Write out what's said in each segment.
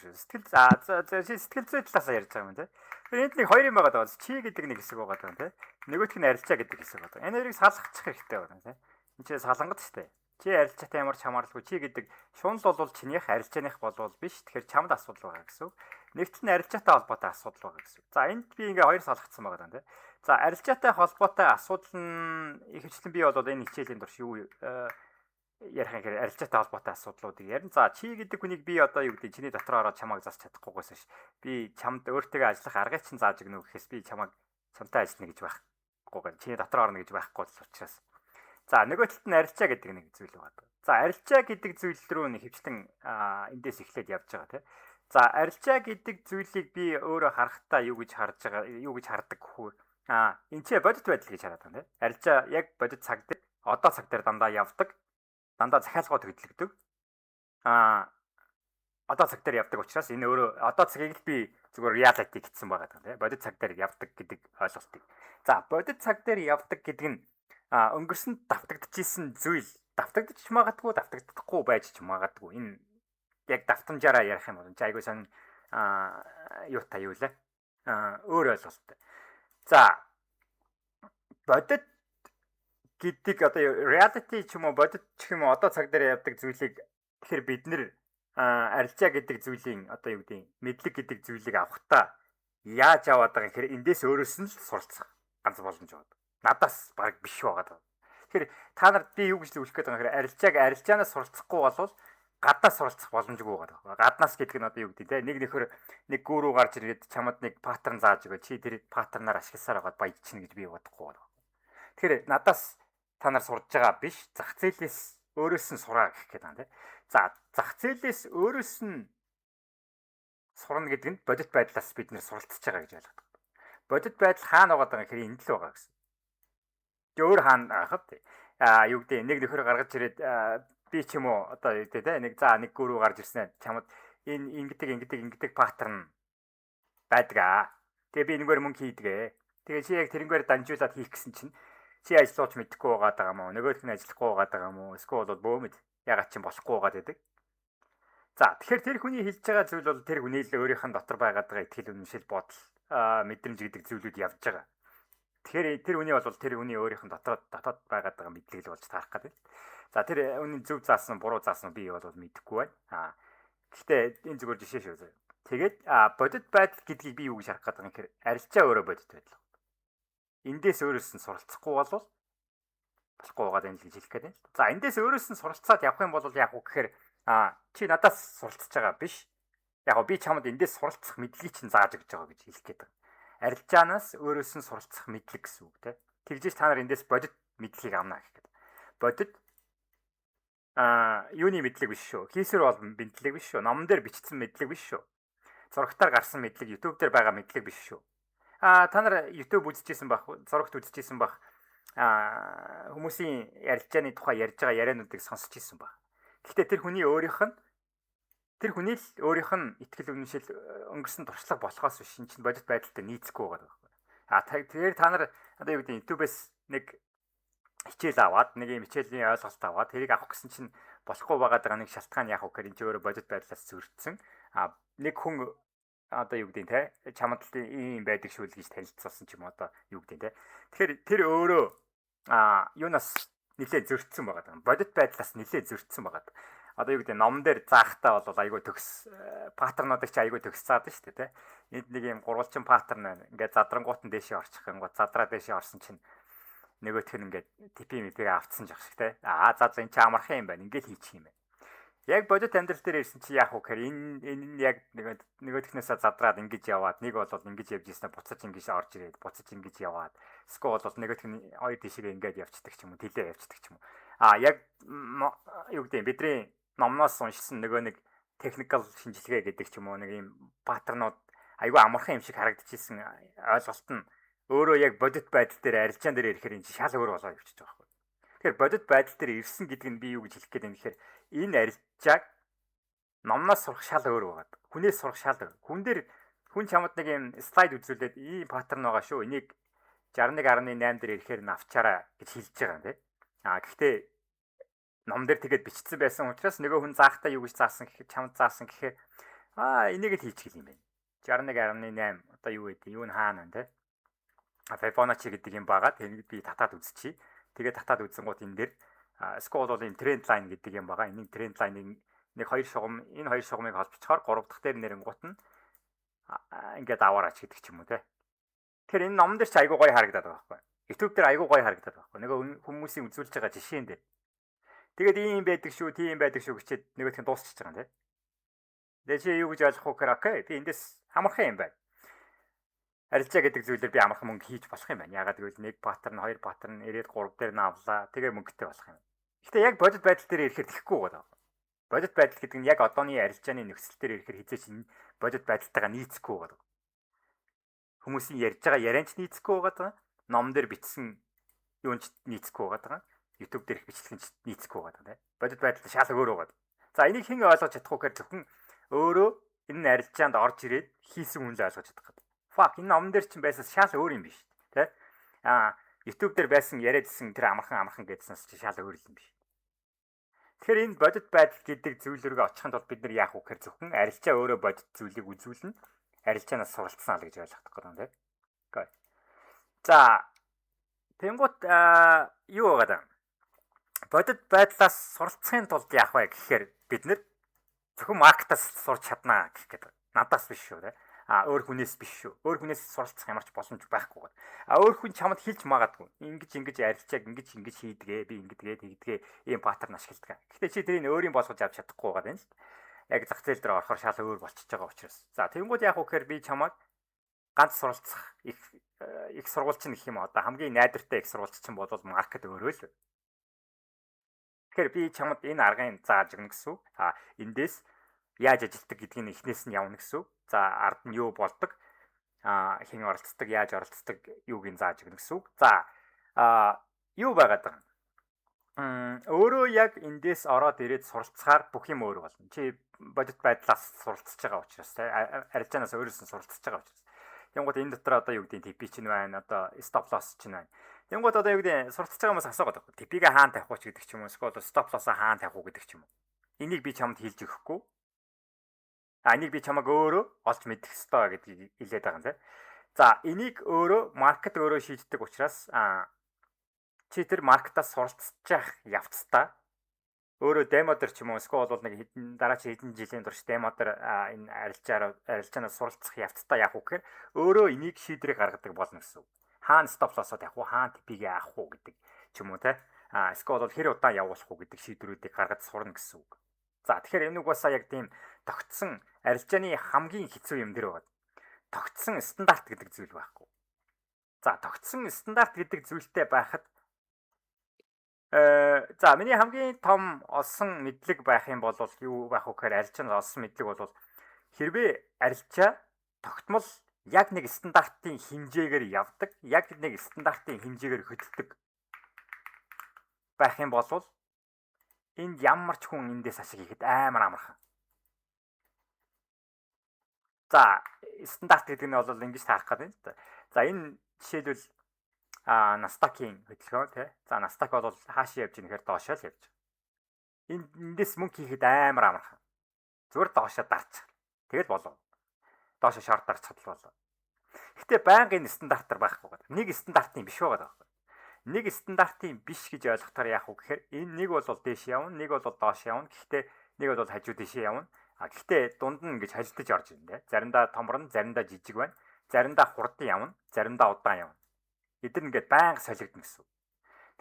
Сэтгэл зүй талаас ярьж байгаа юм тий. Тэгэхээр энд нэг хоёр юм байгаа даа. Чи гэдэг нэг хэсэг байгаа даа тий. Нөгөөх нь арилжаа гэдэг хэсэг байгаа. Энэ хоёрыг салгачих хэрэгтэй байна тий. Энд чинь салангад шүү дээ. Чи арилжаатай ямар ч хамааралгүй чи гэдэг шунал бол чинийх арилжааных болвол биш. Тэгэхээр чамд асуудал байгаа гэсэн үг. Нэгт нь арилжаатай холбоотой асуудал байгаа гэсэн үг. За энд би ингээ хоёр салгацсан байгаа даа тий. За арилжаатай холбоотой асуудал нь ихэвчлэн би бол энэ хичээлийн турш юу ярих юм хэрэг арилжаатай холбоотой асуудлуудыг ярина. За чи гэдэг хүнийг би одоо юу гэдэг чиний дотор ороод чамайг засч чадахгүйгээс ш. Би чамд өөртөө ажиллах аргыг чинь зааж өгнө гэхээс би чамтай ажиллана гэж байхгүй. Чиний дотор орно гэж байхгүй учраас. За нөгөө талд нь арилжаа гэдэг нэг зүйл байгаа. За арилжаа гэдэг зүйл рүү нэг хөвчлэн эндээс эхлээд явж байгаа тийм. За арилжаа гэдэг зүйлийг би өөрөө харахтаа юу гэж харж байгаа, юу гэж хардаг гэхүү. Энэ ч бодит байдал гэж хараад байна тийм. Арилжаа яг бодит цаг дээр одоо цаг дээр дандаа явдаг. Дандаа захиалгууд хөдөлгдөг. Одоо цаг дээр явдаг учраас энэ өөрөө одоо цагийг л би зүгээр reality гэсэн байгаа тийм. Бодит цаг дээр явдаг гэдэг ойлголтыг. За бодит цаг дээр явдаг гэдэг нь өнгөрсөнд давтагдчихсэн зүйл давтагдчих магадгүй давтагдахгүй байж ч магадгүй. Энэ яг давтамжаараа ярих юм бол айгуу сан юутай юу лээ. Өөр ойлголттой. За бодит гэдэг одоо reality ч юм уу бодит ч юм уу одоо цаг дээр явдаг зүйлийг тэгэхээр бид нэр арилжаа гэдэг зүйлийн одоо юу гэдэг мэдлэг гэдэг зүйлийг авахтаа яаж аваад байгаа гэхээр эндээс өөрөөс нь л суралцах ганц боломж байна. Надаас баг биш байгаа. Тэгэхээр та нарт би юу гэж зөвлөх гээд байгаа гэхээр арилжаанаас суралцахгүй болвол гаднаас суралцах боломжгүй байгаа. Гаднаас гэдэг нь одоо юу гэдэг те нэг нэг гүрүү гарч ирээд чамд нэг паттерн зааж өгөө чи тэр паттернаар ашигласаар байгаа баяжчихна гэж би бодохгүй байна. Тэгэхээр надаас та нар сурж байгаа биш зах зээлээс өөрөөс нь сураа гэх гээд байна те. За зах зээлээс өөрөөс нь сурна гэдэг нь бодит байдлаас бид нэр суралцж байгаа гэж ойлгодог. Бодит байдал хаана байгаа гэхээр энд л байгаа гэсэн. Өөр хаана хахад юу гэдэг нэг нөхөр гаргаж ирээд би ч юм уу одоо юу гэдэг те нэг гүрүү гарч ирсэн чамд энэ ингэдэг паттерн байдаг. Тэгээ би энэгээр мөнгө хийдгээ. Тэгээ чи яг тэрнгээр дамжуулаад хийх гэсэн чинь чи ажиллууч мэдэхгүй байгаа юм уу? Нөгөөх нь ажиллахгүй байгаа юм уу? Эсвэл бол бөөмөд ягаад ч болохгүй байгаа гэдэг. За тэгэхээр тэр хүний хэлж байгаа зүйл бол тэр хүний л өөрийнх нь дотор байгаад байгаа итгэл үнэмшил бодол мэдрэмж гэдэг зүйлүүд явж байгаа. Тэгэхээр тэр хүний бол тэр хүний өөрийнх нь дотоод байгаад байгаа мэдлэг л болж таарах гэдэг. За тэр хүний зөв заасан буруу заасан би бол мэдэхгүй байна. Гэхдээ энэ зүгээр жишээ шүү. Тэгээд бодит байдал гэдгийг би юу гэж харах гэдэг юм гэхээр арилжаа өөрөө бодит байдал. Эндээс өөрөөс нь суралцахгүй болвол болохгүй байгаа юм гэж хэлэх гээд байна. За эндээс өөрөөс нь суралцаад явах юм бол яг уу гэхээр чи надаас суралцж байгаа биш. Яг би чамд эндээс суралцах мэдлэгийг чинь зааж өгч байгаа гэж хэлэх гээд байна. Арилжаанаас өөрөөс нь суралцах мэдлэг гэсэн үг тийм. Тэгжээж та нар эндээс бодит мэдлэгийг авна гэх гээд. Бодит юуны мэдлэг биш шүү. Хийсвэр бол мэдлэг биш шүү. Номон дээр бичсэн мэдлэг биш шүү. Зурагтаар гарсан мэдлэг, YouTube дээр байгаа мэдлэг биш шүү. Та нар YouTube үзчихсэн бах, зурагт үзчихсэн бах. Хүмүүсийн арилжааны тухай ярьж байгаа яриануудыг сонсч ирсэн баг. Гэхдээ тэр хүний л өөрийнх нь итгэл үнэмшил өнгөрсөн туршлага болохоос биш энэ чинь бодит байдалтай нийцэхгүй байгаа байхгүй. Тэгэхээр та нар одоо юу гэдэг YouTube-ээс нэг хичээл аваад нэг юм хичээлийн ойлголт аваад тэрийг авах гэсэн чинь болохгүй байгаа нэг шалтгаан яах вэ гэхээр энэ ч өөрөө бодит байдлаас зөрчсөн. Нэг хүн одоо юу гэдэг те чамд ийм байдаг шүү л гэж танилцуулсан ч юм одоо юу гэдэг те. Тэгэхээр тэр өөрөө юунаас нэлээд зөрчсөн байгаа. Бодит байдлаас нэлээд зөрчсөн байгаа. Одоо юу гэдэг номон дээр заахтаа бол айгүй төгс паттернуудыг чи айгүй төгс заадаг шүү дээ те. Энд нэг юм гурвалжин паттерн байна. Ингээд задрангуут нь дээшээ орчих гингууд задраа дээшээ орсон чинь нөгөөх нь ингээд TP-ийг авцсан жах шиг те. За энэ чи амархан юм байна. Ингээд хийчих юм байна. Яг бодит амьдрал дээр ирсэн чи яах вэ гэхээр энэ яг нөгөөдхнөөсөө задраад ингэж яваад нэг бол ингэж явж ирсэн буцаж ингэж орж ирээд буцаж ингэж яваад эсвэл бол нөгөөх нь хоёр тишээ ингэж явцдаг ч юм уу тэлээ явцдаг ч юм уу. Яг юу гэдэг бидний номноос уншсан нөгөө нэг technical шинжилгээ гэдэг ч юм уу нэг юм паттернууд айгүй амархан юм шиг харагдчихсэн ойлголт нь өөрөө яг бодит байдал дээр арилжаан дээр ирэхээр энэ шал өөр болоо явчихж байгаа байхгүй. Тэгэхээр бодит байдал дээр ирсэн гэдэг нь би юу гэж хэлэх гээд байна гэхээр энэ арилжааг номноос сурах шал өөр байгаа. Хүнээс сурах шал өөр. Хүн чамд нэг юм слайд үзүүлээд ийм паттерн байгаа шүү. Энийг 61.8 дээр ирэхээр нь авчаарай гэж хэлж байгаа юм тийм. Гэхдээ ном дээр тэгээд бичсэн байсан учраас нөгөө хүн заахтаа юу гэж заасан гэхээр чамд заасан гэхээр Энийг л хийчих юм байна. 61.8 одоо юу гэдэг юу н хаана вэ те? Fibonacci гэдэг юм байгаа. Тэнийг би татаад үзчихье. Тэгээд татаад үзэнгууд энэ дээр scroll бол энэ trend line гэдэг юм байгаа. Энийг trend line-ыг нэг хоёр шугам энэ хоёр шугамыг холбочхоор 3 дахь дээр нэрэнгуут нь ингээд аваараач гэдэг ч юм уу те. Тэгэхээр энэ номон дээр ч айгуу гоё харагдаад байгаа байхгүй. YouTube дээр айгуу гоё харагдаад байгаа байхгүй. Нөгөө хүмүүсийн үзүүлж байгаа жишээн дээр. Тэгээд ийм байдаг шүү, тийм байдаг шүү гэчихэд нөгөөх нь дуусчихж байгаа юм те. Тэгээд чи юу гэж ойлгох вэ гэхээр окей. Би эндээс амархан юм байна. Арилжаа гэдэг зүйлээр би амархан мөнгө хийж болох юм байна. Ягаад гэвэл нэг паттерн, хоёр паттерн ирээд 3 дээр нь авлаа. Тэгээ мөнгөтэй болох юм. Гэхдээ яг бодит байдал дээр ирэхээр тэхгүй байгаа. Бодит байдал гэдэг нь яг одооны арилжааны нөхцөл дээр ирэхээр хизээч энэ бодит байдалтайгаа нийцэхгүй байгаа. Хүмүүсийн ярьж байгаа ярианч нийцэхгүй байгаа. Ном дээр бичсэн юунч нийцэхгүй байгаа. YouTube дээр бичлэгч нийцэхгүй байгаа. Бодит байдал шал өөр байгаа. За энийг хэн ойлгож чадах вэ гэхээр зөвхөн өөрөө энэ арилжаанд орж ирээд хийсэн хүн л ойлгож чадах гэдэг. Fuck энэ номон дээр чинь байсан шал өөр юм биш тий. YouTube дээр байсан яриадсэн тэр амархан гэдснээс чи шал өөр юм биш. Тэгэхээр энэ бодит байдал гэдэг зүйл рүү очихын тулд бид нар яах вэ гэхээр зөвхөн арилжаа өөрөө бодит зүйлийг үзүүлнэ. Арилжаанаас суралцсан л гэж ойлгох гэдэг юм тий. За тэнгуут юу байгаа даа. Бодит байдлаас суралцахын тулд яах вэ гэхээр бид нар зөвхөн маркетаас сурч чаднаа гэх гэдэг. Надаас биш шүү тий. Өөр хүнээс биш шүү. Өөр хүнээс суралцах ямар ч боломж байхгүй байна. Өөр хүн чамд хэлж магадгүй. Ингэж арилжааг ингэж хийдгээ, би ингэдгээ, тэгдгээ ийм паттерн ашигладаг. Гэхдээ чи тэрийг өөрийн болгож авч чадахгүй байгаа юм л. Яг зах зээл дээр орохоор шал өөр болчихж байгаа учраас. За тэгэнгүүт яах вэ гэхээр би чамайг ганц суралцах их сургуулч нь гэх юм одоо хамгийн найдвартай их сургуулч чинь бол маркет өөрөө л. Тэгэхээр би чамд энэ аргыг зааж өгнө гэсэн үг. Эндээс яаж ажилтдаг гэдгийг эхнээс нь явна гэсэн үг. За ард нь юу болдог? Хэн оролцдог, яаж оролцдог, юуг нь зааж өгнө гэсэн үг. За юу байгаад байгаа юм? Өөрөө яг эндээс ороод ирээд суралцахаар бүх юм өөр болно. Чи бодит байдлаас суралцж байгаа учраас арилжаанаас өөрөөс нь суралцж байгаа учраас. Тэнгууд энэ дотор одоо юу гэдэг TP чинь байна, одоо stop loss чинь байна. Тэнгууд одоо юу гэдэг суралцж байгаа хүмүүс асуугаад байгаа. TP-г хаана тавих вэ гэдэг ч юм уу, эсвэл stop loss-а хаана тавих уу гэдэг ч юм уу. Энийг би чамд хэлж өгөхгүй. Энийг би чамайг өөрөө олж мэдэх ёстой гэдгийг хэлээд байгаа юм тийм. За энийг өөрөө маркет өөрөө шийддэг учраас чи тэр маркетаас суралцчих явцдаа өөрөө демо дээр ч юм уу эсвэл бол нэг дараагийн хэдэн жилийн турш демо дээр энэ арилжаанаас суралцах явцдаа яах вэ гэхээр өөрөө энийг шийдрийг гаргадаг болно гэсэн үг. Хаана стоп лоссоо тавих уу, хаана TP-г авах уу гэдэг ч юм уу тийм. Эсвэл бол хэр удаан явуулах уу гэдэг шийдвэрүүдийг гаргаж сурна гэсэн үг. За тэгэхээр энэ угаасаа яг тийм тогтсон арилжааны хамгийн хэцүү юм дээр байна. Тогтсон стандарт гэдэг зүйл байхгүй. За тогтсон стандарт гэдэг зүйлтэй байхад за миний хамгийн том олсон мэдлэг байх юм бол юу байх вэ гэхээр арилжаанд олсон мэдлэг бол хэрвээ арилжаа тогтмол яг нэг стандартын хэмжээгээр явдаг, яг нэг стандартын хэмжээгээр хөдөлдөг байх юм бол энд ямар ч хүн эндээс ашиг хийхэд амар амархан. За стандарт гэдэг нь бол ингэж таарах гэдэг юм. За энэ жишээлбэл Nasdaq-ийн хөдөлгөөн тий. За Nasdaq бол хаашаа явж байгаа нэхэр доошоо л явж байгаа. Эндээс мөнгө хийхэд амар амархан. Зүгээр доошоо дарчих. Тэгэл болов. Доошоо шорт дарчихад л болов. Гэтэ байнгын стандартаар байхгүй гэдэг. Нэг стандартын биш байгаа байхгүй. Нэг стандартын биш гэж ойлгохоор яах вэ гэхээр энэ нэг бол дээш явна, нэг бол доош явна. Гэхдээ нэг бол хажуу дээшээ явна. Гэхдээ дунд нь ингэж хальтаж орж ирнэ. Заримдаа томорно, заримдаа жижиг байна. Заримдаа хурдан явна, заримдаа удаан явна. Эдгээр ингээд байнга солигдно гэсэн.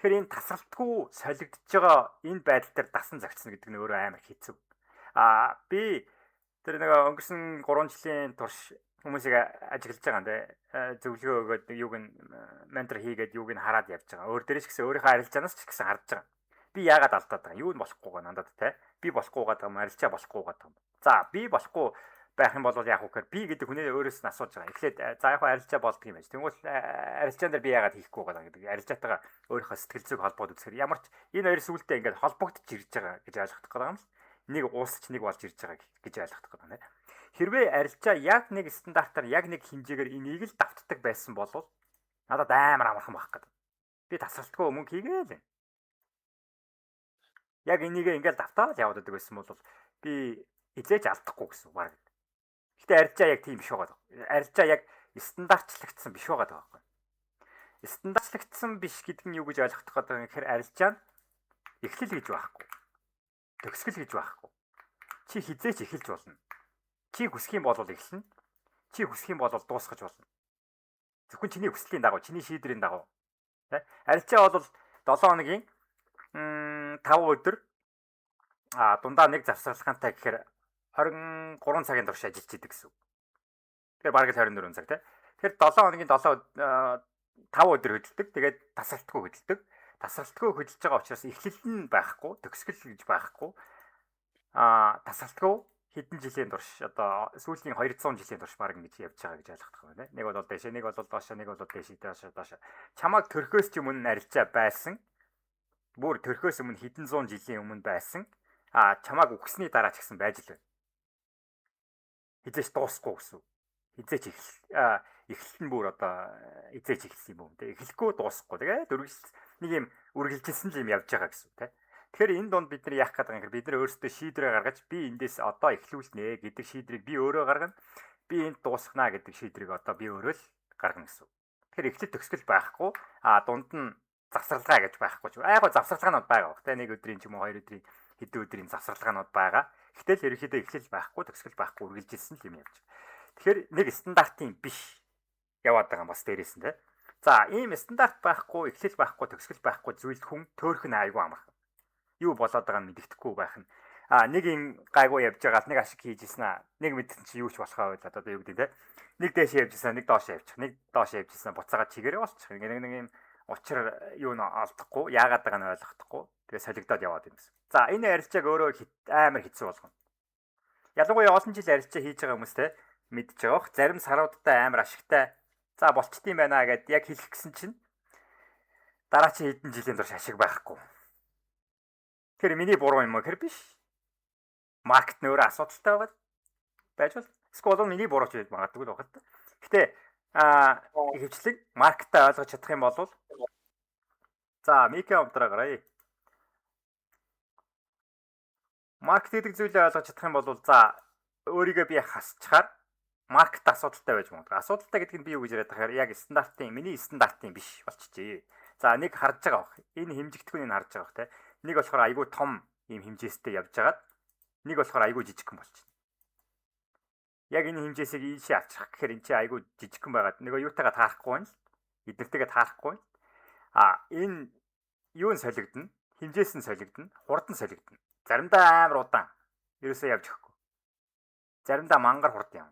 Тэгэхээр энэ тасралтгүй солигдож байгаа энэ байдал дээр дасан зохицно гэдэг нь өөрөө амар хэцүү. Би тэр нэг өнгөрсөн 3 жилийн турш хүмүүсийг ажиглаж байгаа юм те. Зөвлөгөө өгөөд юуг нь ментор хийгээд юуг нь хараад явж байгаа. Өөр дээрээс гэсэн өөрийнхөө арилжаанаас ч гэсэн харж байгаа. Би яагаад алдаад байгаа юу нь болохгүй байгаа надад те. Би болохгүй байгаа юм, арилжаа болохгүй байгаа юм. За би болохгүй байх юм бол яах вэ гэхээр би гэдэг хүнээ өөрөөс нь асууж байгаа. Эхлээд за яг арилжаа болдго юм байж. Тэгвэл арилжаан дээр би яагаад хийхгүй байгаа гэдэг. Арилжаатайгаа өөрийнхөө сэтгэл зүйг холбоод үзэхээр ямар ч энэ хоёр сүултээ ингээд холбогдож ирж байгаа гэж ойлгох гэдэг юм л. Нэг уусч нэг болж ирж байгаа гэж ойлгох гэдэг юм. Хэрвээ арилжаа яг нэг стандартаар яг нэг хэмжээгээр энийг л давтдаг байсан бол надад амар амархан байх гэдэг. Би тасралтгүй мөнгө хийгээл. Яг энийг ингээл давтаад яваад байдаг байсан бол би эзэж алдахгүй гэсэн баг. Гэтэ арилжаа яг тийм биш байгаа. Арилжаа яг стандартчлагдсан биш байгаа байхгүй. Стандартчлагдсан биш гэдэг нь юу гэж ойлгох гэдэг юм гэхээр арилжаа нь эхлэл гэж байхгүй. Төгсгөл гэж байхгүй. Чи хизээч эхэлж болно. Чи хүсэх юм бол эхэлнэ. Чи хүсэх юм бол дуусгаж болно. Зөвхөн чиний хүслийн дагуу, чиний шийдрийн дагуу. Арилжаа бол 7 хоногийн 5 өдөр дундаа нэг завсарлагантай гэхээр 23 цагийн турш ажиллаж идэг гэсэн. Тэгэхээр бараг 24 цаг тий. Тэгэхээр 7 хоногийн 5 өдөр хөдөлдөг. Тэгээд тасралтгүй хөдөлдөг. Тасралтгүй хөдөлж байгаа учраас эхлэл нь байхгүй, төгсгөл гэж байхгүй. Тасралтгүй хэдэн жилийн турш одоо сүүлийн 200 жилийн турш баг ингэж явж байгаа гэж ойлгох юм байна. Нэг бол дэшээ, нэг бол доошоо, нэг бол дэшээ. Чамайг төрхөөс ч өмнө арилжаа байсан. Бүр төрхөөс өмнө хэдэн зуун жилийн өмнө байсан. Чамайг үхсний дараа ч гэсэн байж л байна. Хизээч дуусахгүй гэсэн. Хизээч эхлэл нь бүр одоо хизээч эхэлсэн юм те. Эхлэхгүй дуусахгүй. Тэгээд нэг юм үргэлжилсэн л юм явж байгаа гэсэн те. Тэгэхээр энэ донд бид нар яах гэдэг юм хэрэг бид нар өөрсдөө шийдвэрээ гаргаж би эндээс одоо эхлүүлнэ гэдэг шийдрийг би өөрөө гаргана. Би энд дуусгана гэдэг шийдрийг одоо би өөрөө л гаргана гэсэн. Тэгэхээр эхлэл төгсгөл байхгүй. Дунд нь завсралгаа гэж байхгүй ч. Айгуу завсралгаанууд байгаа баг. Тэ нэг өдрийн ч юм уу хоёр өдрийн хэдэн өдрийн завсралгаанууд байгаа. Гэтэл ерөнхийдөө эхлэл байхгүй, төгсгөл байхгүй үргэлжилсэн л юм явж байгаа. Тэгэхээр нэг стандартын биш яваад байгаа юм бас дээрээс нь тэ. За ийм стандарт байхгүй, эхлэл байхгүй, төгсгөл байхгүй зүйлд хүн төөрөх нь айгүй амархан. Юу болоод байгааг нь мэддэхгүй байх нь. Нэг юм гайгүй явж байгаа л нэг ашиг хийж ийсэн нэг мэдсэн чи юу ч болохоо байл одоо юу гэдэг те. Нэг дээш явж ийсэн, нэг доош явчих. Нэг доош явж ийсэн буцаагаад чигээрээ болчих. Нэг юм учир юу н олдохгүй, яагаад байгааг нь ойлгохдохгүй. Тэгээ солигдоод яваад юм гэсэн. За энэ арилжааг өөрөө амар хэцүү болгоно. Ялангуяа олон жил арилжаа хийж байгаа хүмүүс те мэдж байгаа. Зарим саруудтай амар ашигтай. За болчтiin байна гэд яг хэлэх гэсэн чинь дараа чи хэдэн жилийн турш ашиг байхгүй. Тэр миний буруу юм уу гэхэр биш. Маркет нөөрэ асуудалтай байгаад байж бол эсвэл миний буруу ч байж магадгүй л байна. Гэтэ ихэвчлэн маркетаа ойлгож чадах юм бол за мика амтраа гараа. Маркет гэдэг зүйлээ ойлгож чадах юм бол за өөрийгөө би хасчихаар маркет асуудалтай байж магадгүй. Асуудалтай гэдэг нь би юу гэж яриад байгаа яг стандартын миний стандартын биш болчихжээ. За нэг харж байгаа бох. Энэ хэмжигдэхүүнийг харж байгаа бох те. Нэг болохоор айгүй том ийм хэмжээстэй явж байгаад нэг болохоор айгүй жижигхэн болчихно. Яг энэ хэмжээсийг ийшээ авчих гэхээр энэ чи айгүй жижигхэн байгаад нөгөө юутайгаа таарахгүй байна л. Эднэртэйгээ таарахгүй. Энэ юу нь солигдно? Хэмжээс нь солигдно, хурд нь солигдно. Заримдаа амар удаан. Ерөөсөө явж өгөхгүй. Заримдаа мангар хурд юм.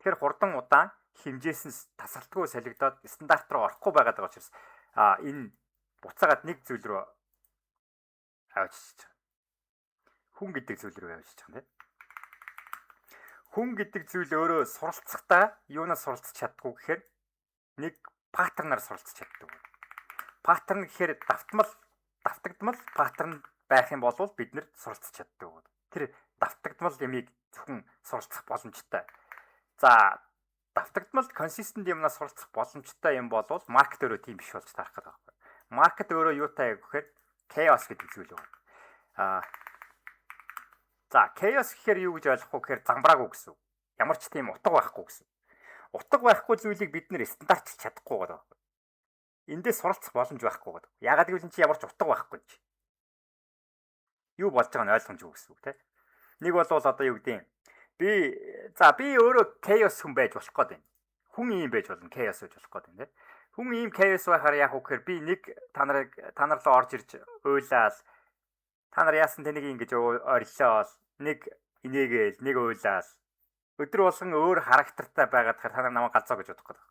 Тэгэхээр хурдан удаан хэмжээс нь тасралтгүй солигдоод стандарт руу орохгүй байгаад байгаа учраас энэ буцаагаад нэг зүйл рүү авчиж байгаа. Хүн гэдэг зүйл рүү авчиж байгаа тийм. Хүн гэдэг зүйл өөрөө суралцахдаа юунаас суралцах чаддгүй гэхээр нэг паттернаар суралцах чаддаг. Паттерн гэхээр давтагдмал паттерн байх юм бол бид нэр суралцах чаддаг. Тэр давтагдмал ямиг зөвхөн суралцах боломжтой. За давтагдмал консистент юмнаас суралцах боломжтой юм бол маркет өөрөө тийм биш болж тарах гэдэг байна. Маркет өөрөө юутай гэхээр chaos гэдэг зүйл байна. За chaos гэхээр юу гэж ойлгох вэ гэхээр замбраагүй гэсэн. Ямар ч тийм утга байхгүй гэсэн. Утга байхгүй зүйлийг бид нэр стандартчилж чадахгүй гэдэг байна. Эндээс суралцах боломж байхгүй гэдэг. Ягаад гэвэл чи ямар ч утга байхгүй чи. Юу болж байгааг нь ойлгомжгүй гэсэн үг тийм. Нэг бол одоо юу гэдэг юм. Би өөрөө chaos хүн байж болох гээд байна. Хүн ийм байж болно, chaos байж болох гээд байна тийм. Хүн ийм chaos байхаар яах вэ гэхээр би нэг та нар руу орж ирж уйлаад та нар яасан тэнийг ингэж орилоо нэг инээгээл нэг уйлаад өдөр болгон өөр характертай байгаад та нар намайг галзуу гэж бодох гэдэг.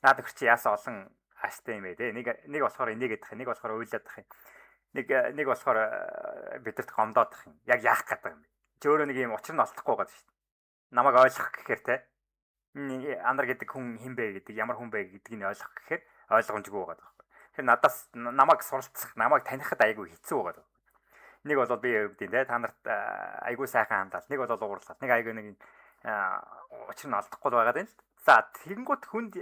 Наад өгч чи яасан олон аштай юм бэ те. Нэг болохоор инээгээд тах, нэг болохоор уйлаад тах юм. Нэг болохоор бидэрт гомдоод тах юм. Яг яах гэдэг юм бэ? Чи өөрөө нэг юм учир нь олдохгүй байгаа шүү дээ. Намайг ойлгох гэхээр те. Андар гэдэг хүн хэн бэ гэдэг, ямар хүн бэ гэдгийг ойлгох гэхээр ойлгомжгүй байгаа. Тэгэхээр надаас намайг суралцах, намайг танихад айгүй хэцүү байгаа. Нэг бол би юу гэдэг те. Та нарт айгүй сайхан хандаад, нэг бол уурлаад, нэг айгүй нэг учир нь олдохгүй байгаа юм л. За тэгэнгүүт хүнд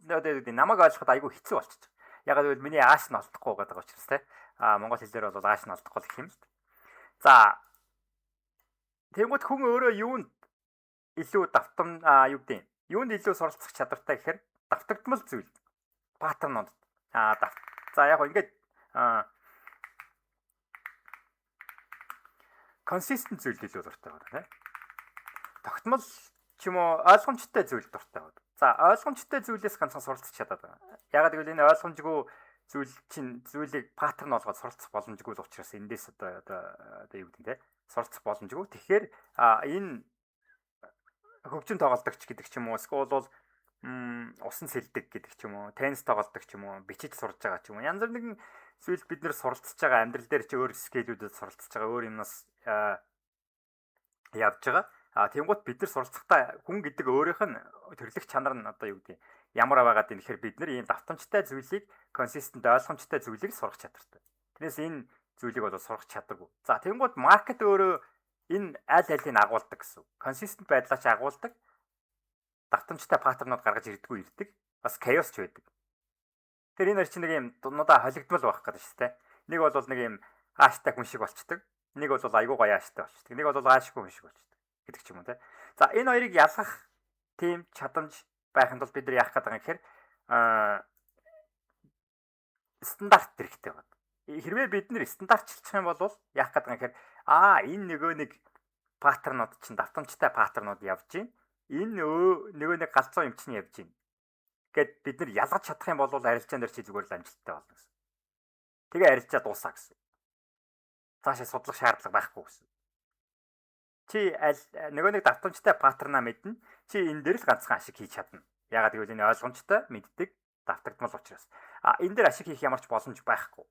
одоо намайг ойлгоход айгүй хэцүү болчих. Ягаад гэвэл миний ааш нь олдохгүй байгаа учраас те. Монгол хэлээр бол ааш нь олдохгүй гэх юм л. За Тэнгууд хүн өөрөө юунд илүү юу гэдэг юм? Юунд илүү суралцах чадвартай гэхээр давтагдмал зүйл. Паттернууд. За яг гоо ингээд consistent зүйл илүү дуртай байна, тийм. Тогтмол ч юм уу ойлгомжтой зүйл дуртай байна. За ойлгомжтой зүйлээс ганцхан суралцах чадаад байна. Ягаад гэвэл энэ ойлгомжгүй зүйлийг паттерн олгоод суралцах боломжгүй л учраас эндээс одоо юу гэдэг те суралцах боломжгүй. Тэгэхээр энэ хөгжин тоглолтогч гэдэг ч юм уу эсвэл бол усан сэлдэг гэдэг ч юм уу, теннис тоглолдог ч юм уу, бичиж сурж байгаа ч юм уу. Янз бүрийн зүйл бид нэр суралцж байгаа амьдрал дээр ч өөр скейлүүдэд суралцж байгаа өөр юмнаас явж байгаа. Тэнгуут бид нар суралцахдаа хүн гэдэг өөрийнх нь төрлөх чанар нь одоо юу гэдэг ямар байгаад юм гэхээр бид нар ийм давтамжтай зүйлийг consistent ойлгомжтой зүйлийг сурах чадвартай. Тэрээс энэ зүйлийг бол сурах чадваргүй. За тэнгуут маркет өөрөө энэ аль алийг агуулдаг гэсэн. Consistent байдлаа ч агуулдаг. Давтамжтай паттернууд гаргаж ирдэг. Бас chaos ч байдаг. Тэр энэ чинь нэг юм дунуудаа холигдмал байх гэдэг шүү дээ. Нэг бол нэг юм хааштай хүн шиг болчдөг. Нэг бол айгуу гоё хааштай болчдөг. Нэг бол хаашгүй хүн шиг болчдөг гэдэг ч юм уу те. За энэ хоёрыг ялгах тийм чадамж байхын тулд бид нар яах гэдэг юм гэхээр стандарт хэрэгтэй байна. Хэрвээ бид нэр стандартчлах юм бол яах гэдэг юм гэхээр энэ нөгөө нэг паттернууд чинь давтамжтай паттернууд явж гин. Энэ нөгөө нэг галзуу юм чинь явж гин. Гэт бид нар ялгаж чадах юм бол арилжаан дээр чи зүгээр л амжилттай болно гэсэн. Тэгээ арилжаа дуусаа гэсэн. Цаашаа судлах шаардлага байхгүй гэсэн. Чи нөгөө нэг давтамжтай паттернаа мэднэ. Чи энэ дээр л ганцхан ашиг хийж чадна. Ягаад гэвэл энэ ойлгомжтой мэддэг давтагдмал учраас. Энэ дээр ашиг хийх ямар ч боломж байхгүй.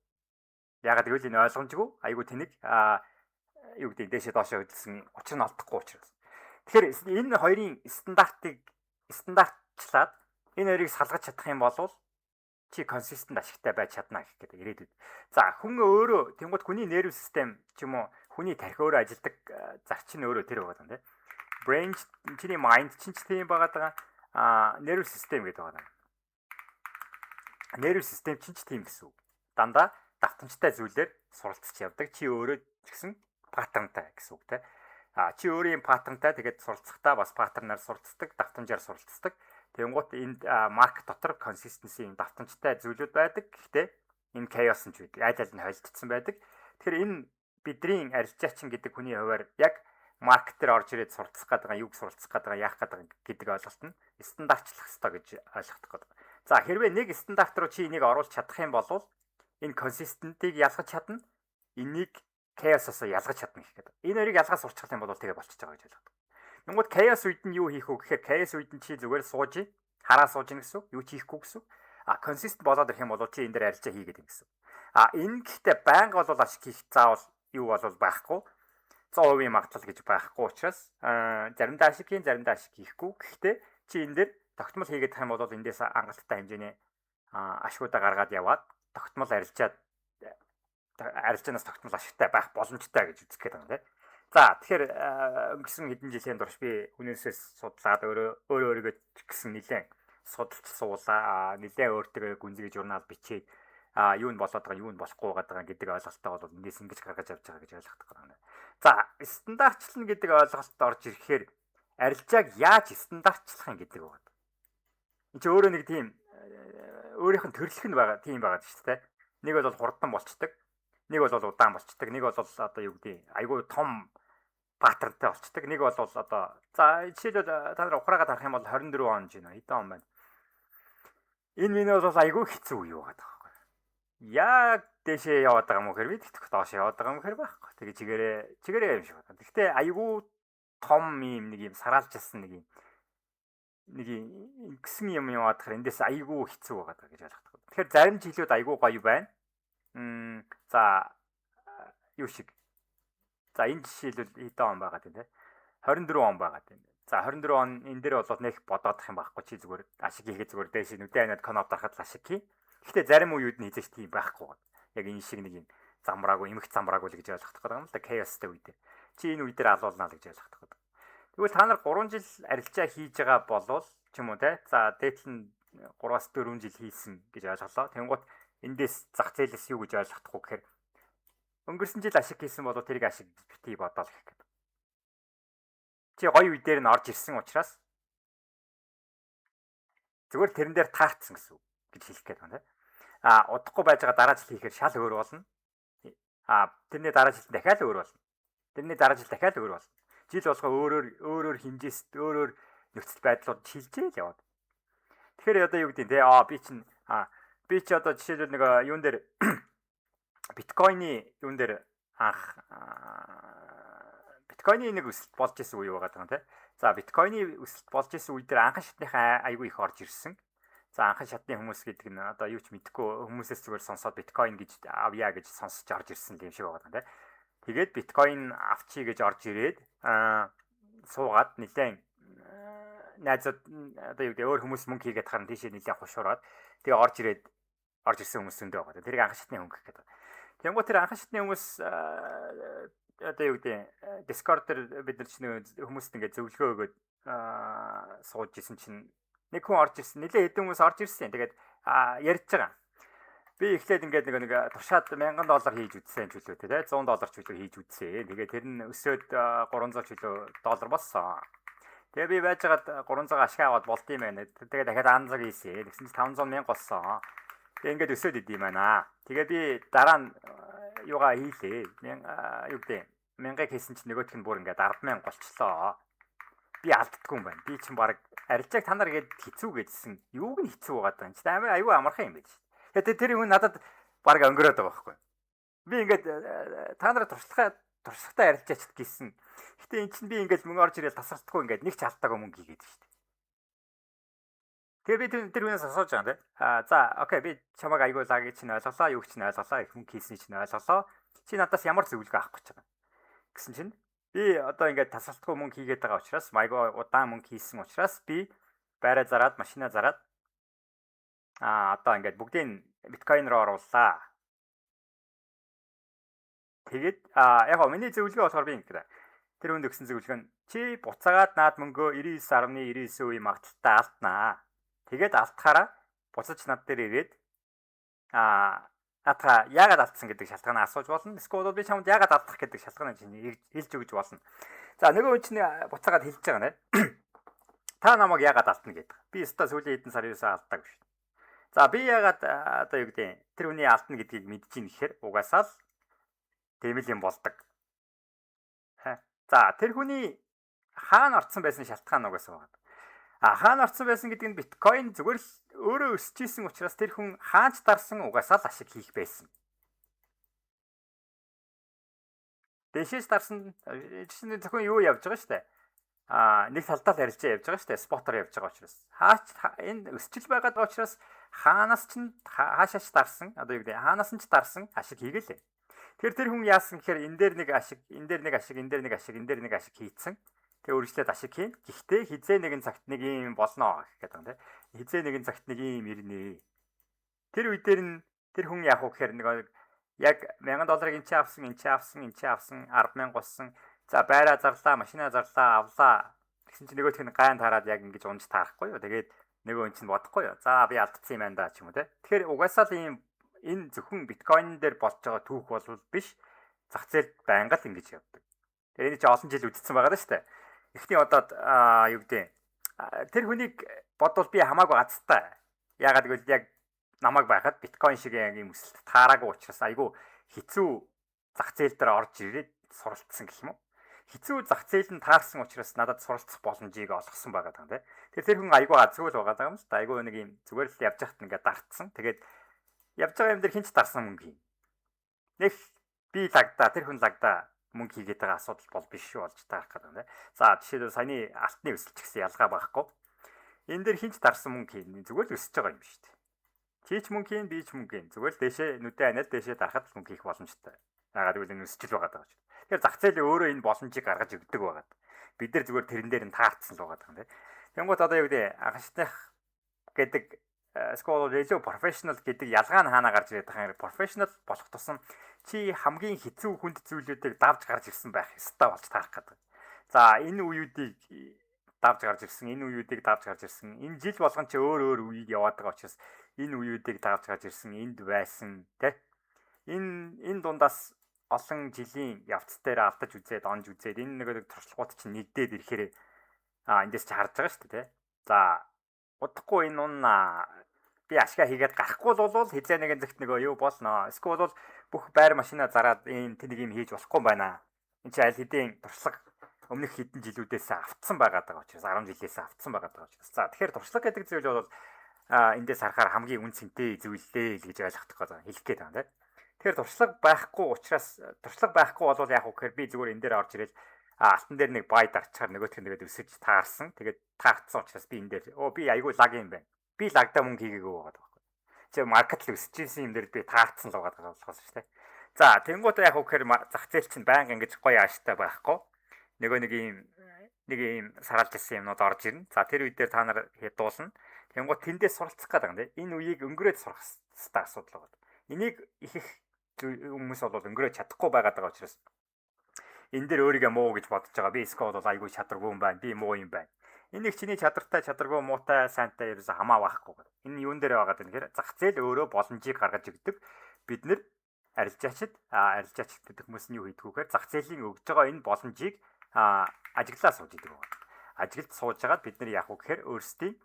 Ягаад гэвэл энэ ойлгомжгүй айгүй тэнэг юу гэдэг дээшээ доошоо хөдөлсөн учир нь олдохгүй учраас. Тэгэхээр энэ хоёрын стандартчлаад энэ хоёрыг салгаж чадах юм бол чи consistent ашигтай байж чадна гэх гэдэг ирээдүйд. За хүн өөрөө тэнгууд хүний нерв систем ч юм уу хүний тархи өөрөө ажилдаг зарчим өөрөө тэр байгаа юм тийм. Brain чиний mind чинь ч тийм байгаа. Нерв систем гэдэг байгаа. Нерв систем чинь ч тийм гэсэн үг. Дандаа давтамжтай зүйлээр суралцж явдаг. Чи өөрөө ч гэсэн паттернтай гэсэн үг тийм. Чи өөрийн паттернтай тэгээд суралцахдаа бас паттернаар суралцдаг, давтамжаар суралцдаг. Тэнгуут энд маркет дотор consistency давтамжтай зүйлүүд байдаг. Гэхдээ энэ chaos нь ч байдаг. Аль аль нь холилдсон байдаг. Тэгэхээр энэ бидний арилжаачин гэдэг хүний хувьар яг маркет дээр орж ирээд суралцах гэдэг юг суралцах гэдэг яах гэдэг ойлголт нь стандартчлах хэрэгтэй гэж ойлгох гэдэг. За хэрвээ нэг стандарт руу чи энийг оруулах чадах юм бол энэ consistency-г ялгаж чадна. Энийг chaos-аас ялгаж чадна гэх гэдэг. Энэ хоёрыг ялгаж сурчих юм бол тэгээ болчихж байгаа гэж ойлгодог. Тэнгууд chaos үед нь юу хийх вэ гэхээр chaos үед нь чи зүгээр сууж, хараа сууж гин гэсэн. Юу ч хийхгүй гэсэн. Consistent болоод ирэх юм бол чи энэ дээр арилжаа хийгээд юм гэсэн. Энэ гэхдээ байнга бол ашиг хийх заавал юу бол байхгүй. 100% магадлал гэж байхгүй учраас заримдаа ашиг хийн, заримдаа ашиг хийхгүй. Гэхдээ чи энэ дээр тогтмол хийгээд тах юм бол эндээс хангалттай хэмжээний ашгуудаа гаргаад яваад тогтмол арилжаанаас тогтмол ашигтай байх боломжтой гэж үзэх гэдэг юм тийм. За тэгэхээр өнгөрсөн хэдэн жилийн турш би үнээсээс судлаад өөрийгөө гэсэн нэлээд судалж суулаа. Нэлээд өөртөө гүнзгий журнал бичээд юу нь болоод байгаа, юу нь болохгүй байгаа гэдэг ойлголттой бол эндээс ингэж гаргаж авч байгаа гэж ойлгох байна. За стандартчлал гэдэг ойлголт орж ирэхээр арилжааг яаж стандартчлах юм гэдэг байна. Энд чи өөрөө нэг тийм өөрийнх нь төрлөх нь байгаа, тийм байгаа шүү дээ. Нэг бол хурдан болцдог. Нэг бол удаан болцдог. Нэг бол одоо юу гэдэг айгүй том паттернтай болцдог. Нэг бол одоо за жишээлбэл та нар ухраагаад харах юм бол 24 он жинэ хэдэн он байна. Энэ минь бол айгүй хэцүү юу байгаа байхгүй. Яг дэшээ яваад байгаа юм уу хэрэг бид тэгэх доош яваад байгаа юм хэрэг байхгүй. Тэгээ чигээрээ юм шиг байна. Гэхдээ айгүй том юм нэг юм сараалжсэн нэг гисэн юм яваад хэр эндээс айгүй хэцүү байгаа гэж ойлгох. Тэгэхээр зарим жилүүд айгүй гоё байна. За юу шиг. За энэ жишээлбэл хэдэн он байгаа тийм те. 24 он байгаа тийм. За 24 он энэ дээр бол нэг бодоодох юм байхгүй чи зүгээр ашиг хийгээ зүгээр дээш нүдэ анаад коноб дарахад ашиг хий. Гэхдээ зарим үеуд нь хийж тийм байхгүй. Яг энэ шиг нэг юм замбраагүй эмх замбраагүй л гэж ойлгох гэдэг юм л да chaosтэй үед. Чи энэ үе дээр алуулнаа л гэж ойлгох гэдэг. Тэгвэл та нар 3 жил арилжаа хийж байгаа болвол ч юм уу те. За дээдл нь 3-4 жил хийсэн гэж ойлголоо. Тэнгуут эндээс зах зээлээс юу гэж ойлгохгүй гэхээр өнгөрсөн жил ашиг хийсэн бол тэрийг ашиг битгий бодоол гэх гэдэг. Чи гоё үе дээр нь орж ирсэн учраас зүгээр тэрэн дээр таарцсан гэсэн үг гэж хэлэх гээд байна. Удахгүй байж байгаа дараа жил хийхээр шал өөр болно. Тэрний дараа жил дахиад өөр болно. Тэрний дараа жил дахиад өөр болно. Жил болгоо өөрөөр хэмжээст өөрөөр нөхцөл байдлууд шилжээл яваад. Тэгэхээр одоо юу гэдэг нь би чи одоо жишээлбэл нэг юун дээр биткойны юун дээр анх биткойны нэг өсөлт болж исэн үе байгаа юм тий. За биткойны өсөлт болж исэн үе дээр анхан шатныхаа айгүй их орж ирсэн. За анхан шатны хүмүүс гэдэг нь одоо юу ч мэдэхгүй хүмүүсээс зүгээр сонсоод биткойн гэж авъя гэж сонсож орж ирсэн юм шиг байгаа юм тий. Тэгээд биткойн авчи гэж орж ирээд суугаад нэлээд найзууд одоо юу гэдэг өөр хүмүүс мөнгө хийгээд харна тийшээ нэлээд хушуураад тэгээ орж ирсэн хүмүүс зөндөө байгаа. Тэрийг анхан шатны хөнгөх гэдэг. Тэнгуү тэр анхан шатны хүмүүс одоо юу гэдэг Discord дээр бид нар чинь хүмүүст ингээд зөвлөгөө өгөөд сууж исэн чинь нэг хүн орж ирсэн. Нэлээд хэдэн хүмүүс орж ирсэн. Тэгээд ярьж байгаа. Би эхлээд ингээд нэг туршаад $1000 хийж үзсэн ч үлээ тий $100 ч үлээ хийж үзсэн. Тэгээд тэр нь өсөөд $300 ч үлээ доллар болсон. Тэгээ би байжгаад 300 ашиг аваад болд юм байна. Тэгээ дахиад анзаг хийсэн. Тэгсэн чинь 500,000 болсон. Тэгээ ингээд өсөөд идэм байна. Тэгээ би дараа нь юугаа хийлээ. Юу гэдэг 1000-ыг хийсэн чинь нөгөөх нь бүр ингээд 10,000 болчлоо. Би алддаггүй юм байна. Би чинь баг арилжааг та нар гээд хэцүү гэжсэн. Юуг нь хэцүү байгаа даа. Чи амар аюу амархан юм байж. Тэгээ тэр хүн надад баг өнгөрөөд байгаа байхгүй. Би ингээд та нараа туршлагатай арилжаач гэсэн. Гэтэ эн чинь би ингээд мөнгө орж ирэл тасардахгүй ингээд нэг ч алдаагүй мөнгө хийгээд шүү дээ. Тэгээ би тэр хүнээс асууж байгаа юм тий. За окей би чамайг аягүй лагийг чинь ойлголоо, юуг чинь ойлголоо, их мөнгө хийсний чинь ойлголоо. Чи надаас ямар зөвлөгөө авах гэж байгаа юм. Гэсэн чинь би одоо ингээд тасралтгүй мөнгө хийгээд байгаа учраас аягүй удаан мөнгө хийсэн учраас би байраа зараад, машинаа зараад одоо ингээд бүгдийг биткойн руу орууллаа. Тэгээд яг гоо миний зөвлөгөө болохоор би ингэдэг. Тэр хүнд өгсөн зөвлөгөө нь чи буцаагаад наад мөнгөө 99.99% магадaltaй алднаа. Тэгээд алдахаараа буцаж над дээр ирээд наадха яагаад алдсан гэдэг шалтгаанаа асууж болно. Эсвэл би чамд яагаад алдах гэдэг шалтгаанаа хэлж өгч болно. За нөгөө хүн чинь буцаагаад хэлж байгаа нэ. Та намайг яагаад алдна гэдэг. Би өстой сүүлийн хэдэн сар юусаа алддаг шүү. За би яагаад одоо юу гэдэг тэр хүний алдна гэдгийг мэдэж ийн гэхээр угаасаа л тийм л юм болдог. За тэр хүний хаана орцсон байсан шалтгаан угаасаа байна. Хаана орцсон байсан гэдэг нь биткойн зүгээр л өөрөө өсөж исэн учраас тэр хүн хаанч дарсан угаасаа л ашиг хийх байсан. Дэшээс дарсан чинь зөвхөн юу явж байгаа шүү дээ. Нэг талдаа л арилжаа явж байгаа шүү дээ. Спотор явж байгаа учраас. Хаач энэ өсчил байгаад байгаа учраас хаанаас ч хаашаач дарсан одоо юу гэдэг хаанаас нь ч дарсан ашиг хийгээл. Тэр хүн яасан гэхээр энэ дээр нэг ашиг, энэ дээр нэг ашиг, энэ дээр нэг ашиг, энэ дээр нэг ашиг хийцэн. Тэгээ үргэлжлээд ашиг хийн. Гэхдээ хизээ нэгэн цагт нэг юм болно гэх гэдэг юм тийм. Хизээ нэгэн цагт нэг юм ирнэ. Тэр үе дээр нь тэр хүн яах вэ гэхээр нэг яг $1000 энэ ч авсан, энэ ч авсан, энэ ч авсан, 10,000 болсон. За байраа зарлаа, машинаа зарлаа, авлаа. Тэгсэн чинь нөгөөх нь гайн тараад яг ингэж унж таарахгүй юу. Тэгээд нөгөө хүн чинь бодохгүй юу. За би алдсан юм байна да ч юм уу тийм. Тэгэхээр угаасаа л ийм энэ зөвхөн биткойн дээр болж байгаа түүх бол биш. Зах зээлд байнга л ингэж явдаг. Тэгээ энэ чинь олон жил үдцсэн байгаа даа шүү дээ. Эхний удаад юу гэдэг тэр хүнийг бодвол би хамаагүй азтай. Яагаад гэвэл яг намайг байхад биткойн шиг юм өсөлт таараагүй учраас айгүй хэцүү зах зээл дээр орж ирээд суралцсан гэх юм уу. Хэцүү зах зээл нь таарсан учраас надад суралцах боломжийг олгосон байгаа даа тийм. Тэр хүн айгүй азгүй л байгаа юм л да. Айгүй нэг юм зүгээр л явж хахад ингээд дартсан. Тэгээд явж байгаа юм дээр хинч дарсан мөнгө юм. Нэг би лагда тэр хүн лагда мөнгө хийгээд байгаа асуудал бол биш шүү болж таарах гэдэг юм. За жишээлбэл саяны алтны өсөлт гэсэн ялгаа байхгүй. Энэ дээр хинч дарсан мөнгө хийн зүгээр л өсөж байгаа юм шүү дээ. Чийч мөнгө хийн, би ч мөнгө хийн. Зүгээр л дээшээ нүдээ аниад дээшээ дарахад мөнгө хийх боломжтой. Яагаад гэвэл энэ өсөж л байгаа даа. Тэгэхээр зах зээл өөрөө энэ боломжийг гаргаж өгдөг байгаа. Бид нар зүгээр тэрэн дээр нь таарцсан л байгаа юм. Тэнгуут одоо юу гэдэг агашных гэдэг school radio professional гэдэг ялгаа нь хаана гарч ирээд байгаа юм. Professional болох тусам чи хамгийн хэцүү хүнд зүйлүүдийг давж гарч ирсэн байх ёстой болж таарах гэдэг. За энэ үеүүдийг давж гарч ирсэн, энэ үеүүдийг давж гарч ирсэн. Энэ жил болгон чи өөр үеийг яваад байгаа учраас энэ үеүүдийг давж гарч ирсэн, энд байсан, тэ? Энэ дундаас олон жилийн явц дээр алдаж үзээд, онж үзээд энэ нэг туршлагууд чинь нэгдээд ирэхээр эндээс чи харж байгаа шүү дээ. За удахгүй энэ ун би ашгаа хийгээд гарахгүй бол хизээ нэгэн зэгт нөгөө юу болно. Эсвэл бол бүх байр машина зараад энэ тэнийг юм хийж болохгүй байна. Энд чи аль хэдийн туршлага өмнөх хэдэн жилүүдээс автсан байгаа даа учраас 10 жилээс автсан байгаа даа учраас. За тэгэхээр туршлага гэдэг зүйл бол эндээс харахаар хамгийн үн цэнтэй зүйлээ л гэж ойлгох хэлэх гээд байна тийм. Тэгэхээр туршлага байхгүй учраас туршлага байхгүй бол яг үхээр би зүгээр энэ дээр орж ирээд алтан дээр нэг бай дарчаар нөгөөх нь тэгээд өсөж таарсан. Тэгээд таагдсан учраас би энэ дээр би айгүй лаг юм байна. Би лагда мөнгө хийгээгүй байгаа байхгүй. Чи маркет л өсөжсэн юм дээр би таарсан л байгаа болохоос шүү дээ. За тэнгуут яг үхээр зах зээл чинь байнга ингэж гоё ааштай байхгүй. Нөгөө нэг ийм саралж ирсэн юмнууд орж ирнэ. За тэр үед дээр та нар хядуулна. Тэнгуут тэндээс суралцах гэдэг юм тийм. Энэ үеийг өнгөрөөд сурах хэрэгтэй асуудал байна. Энийг их хүмүүс бол өнгөрөөж чадахгүй байгаа учраас энэ дээр өөрийгөө муу гэж бодож байгаа. Би эсвэл бол айгүй чадваргүй юм байна. Би муу юм байна. Энийг чиний чадвартай, чадваргүй, муутай, сайнтай ерөөсө хамаавахгүй. Энэ юун дээр байгаа гэхээр зах зээл өөрөө боломжийг гаргаж өгдөг. Бид нэр арилжаачид гэдэг хүмүүс нь юу хийдэг вэхээр зах зээлийн өгж байгаа энэ боломжийг ажиглаа сууж идэг байна. Ажиглалд сууж байгаад бид нар яах вэ гэхээр өөрсдийн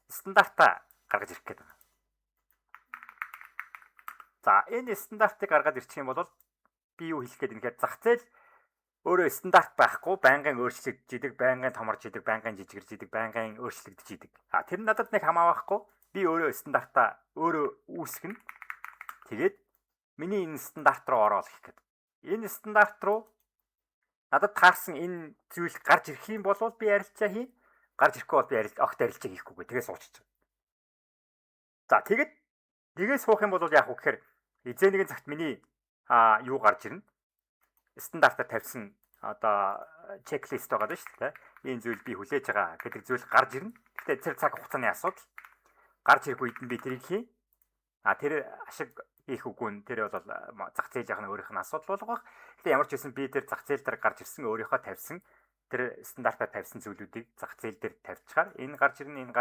стандартаа гаргаж ирэх гэдэг байна. За энэ стандартыг гаргаад ирчих юм бол би юу хэлэх гээд юм гэхээр зах зээл өөрөө стандарт байхгүй, байнгын өөрчлөгдөж идэг, байнгын томорж идэг, байнгын жижигэрж идэг, байнгын өөрчлөгдөж идэг. Тэр нь надад нэг хамаахгүй. Би өөрөө стандартаа өөрөө үүсгэн. Тэгээд миний энэ стандарт руу ороод гэх гээд. Энэ стандарт руу надад таарсан энэ зүйл гарч ирэх юм бол би арилжаа хийн. Гарч ирэхгүй бол би огт арилжаа хийхгүйгээ. Тэгээ суучих. За тэгээд суух юм бол яах вэ гэхээр эзэн нэгэн цагт миний юу гарч ирнэ. Стандартаар тавьсан чеклист байгаа даа шүү дээ. Энэ зүйл би хүлээж байгаа гэдэг зүйл гарч ирнэ. Гэтэ тэр цаг хугацааны асуудал. Гарч ирэх үед нь би тэрийг хийн. Тэр ашиг хийх үгүй нь тэр бол зах зээл яхны өөрийнх нь асуудал болгох. Гэтэ ямар ч байсан би тэр зах зээл дээр гарч ирсэн өөрийнхөө тавьсан тэр стандартаар тавьсан зүйлүүдийг зах зээл дээр тавьчихаар энэ гарч ирнэ, энэ